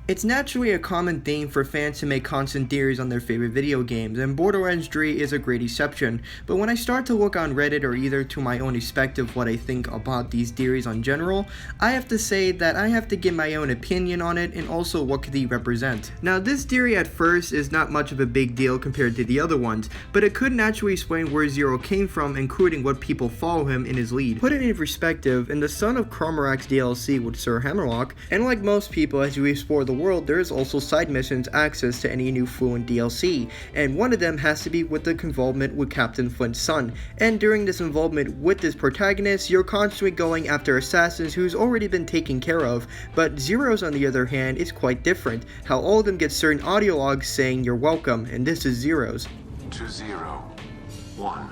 It's naturally a common theme for fans to make constant theories on their favorite video games, and Borderlands 3 is a great exception, but when I start to look on Reddit or either to my own perspective what I think about these theories on general, I have to say that I have to give my own opinion on it and also what could they represent. Now this theory at first is not much of a big deal compared to the other ones, but it could naturally explain where Zero came from, including what people follow him in his lead. Put it in perspective, in the Son of Cromarak's DLC with Sir Hammerlock, and like most people as you explore the world, there is also side missions access to any new Fluent DLC, and one of them has to be with the involvement with Captain Flint's son, and during this involvement with this protagonist, you're constantly going after assassins who's already been taken care of, but Zero's on the other hand is quite different, how all of them get certain audio logs saying you're welcome, and this is Zero's. 201.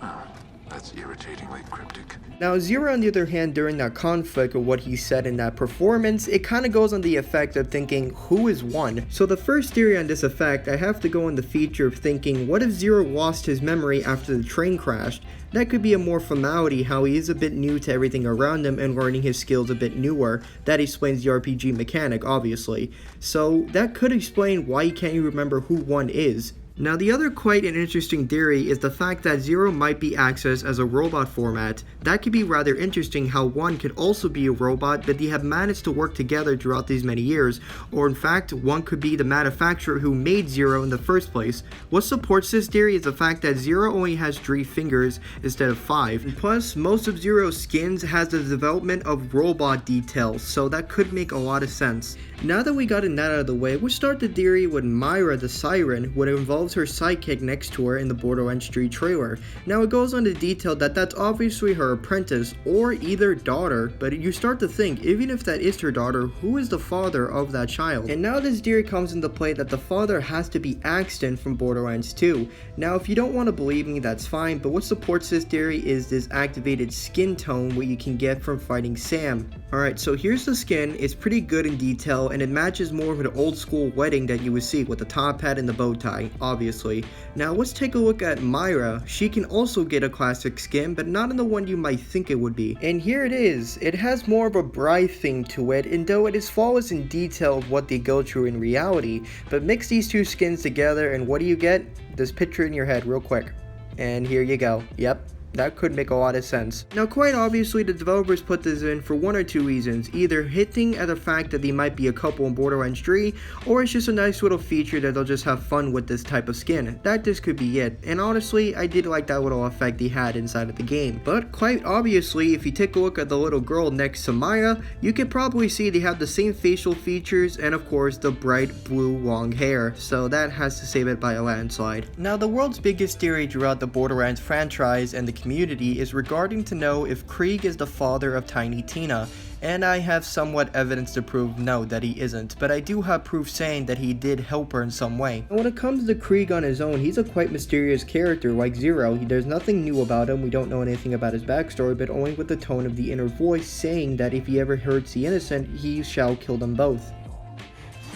Oh, that's irritatingly cryptic. Now Zero on the other hand, during that conflict of what he said in that performance, it kinda goes on the effect of thinking, who is one? So the first theory on this effect, I have to go on the feature of thinking, what if Zero lost his memory after the train crashed? That could be a more formality, how he is a bit new to everything around him and learning his skills a bit newer. That explains the RPG mechanic, obviously. So that could explain why he can't even remember who one is. Now the other quite an interesting theory is the fact that Zero might be accessed as a robot format. That could be rather interesting how one could also be a robot, but they have managed to work together throughout these many years, or in fact one could be the manufacturer who made Zero in the first place. What supports this theory is the fact that Zero only has 3 fingers instead of 5, and plus most of Zero's skins has the development of robot details, so that could make a lot of sense. Now that we gotten that out of the way, we'll start the theory with Myra the Siren, what involves her sidekick next to her in the Borderlands 3 trailer. Now it goes on to detail that that's obviously her apprentice or either daughter, but you start to think, even if that is her daughter, who is the father of that child? And now this theory comes into play that the father has to be Axton from Borderlands 2. Now if you don't want to believe me, that's fine, but what supports this theory is this activated skin tone what you can get from fighting Sam. Alright, so here's the skin, it's pretty good in detail and it matches more of an old school wedding that you would see with the top hat and the bow tie, obviously. Now let's take a look at Myra. She can also get a classic skin, but not in the one you might think it would be. And here it is. It has more of a bride theme to it, and though it is flawless in detail of what they go through in reality, but mix these two skins together and what do you get? This picture in your head real quick. And here you go. Yep. That could make a lot of sense. Now quite obviously the developers put this in for one or two reasons, either hinting at the fact that they might be a couple in Borderlands 3, or it's just a nice little feature that they'll just have fun with this type of skin. That just could be it, and honestly I did like that little effect they had inside of the game. But quite obviously if you take a look at the little girl next to Maya, you can probably see they have the same facial features and of course the bright blue long hair, so that has to save it by a landslide. Now the world's biggest theory throughout the Borderlands franchise and the community is regarding to know if Krieg is the father of Tiny Tina, and I have somewhat evidence to prove no, that he isn't, but I do have proof saying that he did help her in some way. And when it comes to Krieg on his own, he's a quite mysterious character like Zero. There's nothing new about him, we don't know anything about his backstory, but only with the tone of the inner voice saying that if he ever hurts the innocent, he shall kill them both.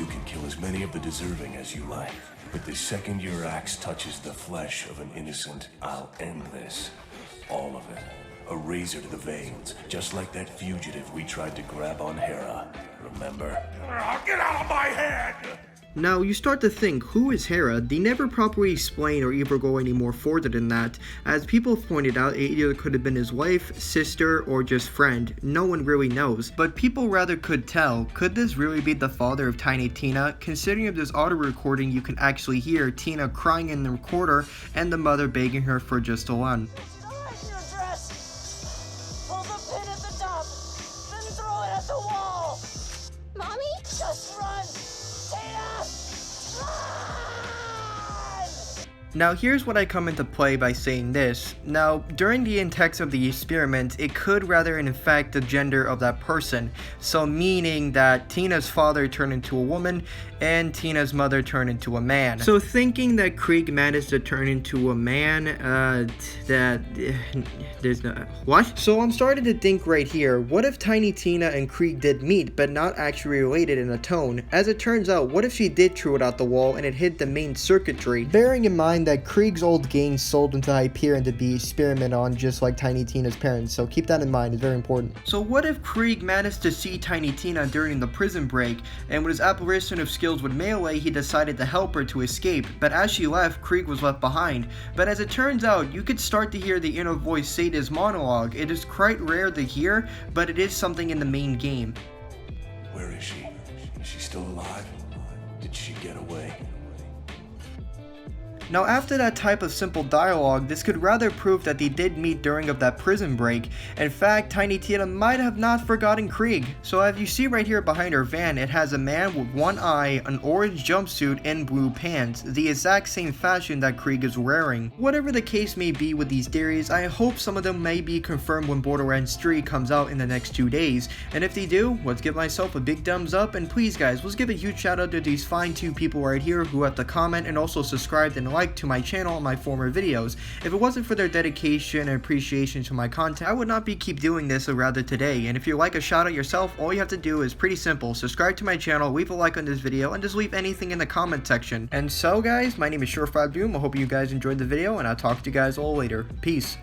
You can kill as many of the deserving as you like, but the second your axe touches the flesh of an innocent, I'll end this. All of it. A razor to the veins, just like that fugitive we tried to grab on Hera. Remember? Get out of my head! Now you start to think, who is Hera? They never properly explain or even go any more further than that. As people have pointed out, it either could have been his wife, sister, or just friend. No one really knows. But people rather could tell, could this really be the father of Tiny Tina? Considering of this auto recording you can actually hear Tina crying in the recorder and the mother begging her for just a one. Mommy, just run! Tina! Run! Now here's what I come into play by saying this. Now, during the text of the experiment, it could rather infect the gender of that person. So meaning that Tina's father turned into a woman and Tina's mother turned into a man. So thinking that Krieg managed to turn into a man, there's no, what? So I'm starting to think right here, what if Tiny Tina and Krieg did meet but not actually related in a tone? As it turns out, what if she did throw it out the wall and it hit the main circuitry? Bearing in mind mind that Krieg's old gang sold into Hyperion to be experimented on just like Tiny Tina's parents, so keep that in mind, it's very important. So what if Krieg managed to see Tiny Tina during the prison break, and with his apparition of skills with melee, he decided to help her to escape, but as she left, Krieg was left behind. But as it turns out, you could start to hear the inner voice say this monologue. It is quite rare to hear, but it is something in the main game. Where is she? Is she still alive? Did she get away? Now after that type of simple dialogue, this could rather prove that they did meet during of that prison break. In fact, Tiny Tina might have not forgotten Krieg. So as you see right here behind her van, it has a man with one eye, an orange jumpsuit, and blue pants, the exact same fashion that Krieg is wearing. Whatever the case may be with these theories, I hope some of them may be confirmed when Borderlands 3 comes out in the next 2 days. And if they do, let's give myself a big thumbs up, and please guys, let's give a huge shout out to these fine 2 people right here who have to comment and also subscribed and like to my channel and my former videos. If it wasn't for their dedication and appreciation to my content, I would not be keep doing this or rather today. And if you like a shout out yourself, all you have to do is pretty simple: subscribe to my channel, leave a like on this video, and just leave anything in the comment section. And so guys, my name is Surefire Doom. I hope you guys enjoyed the video, and I'll talk to you guys all later. Peace.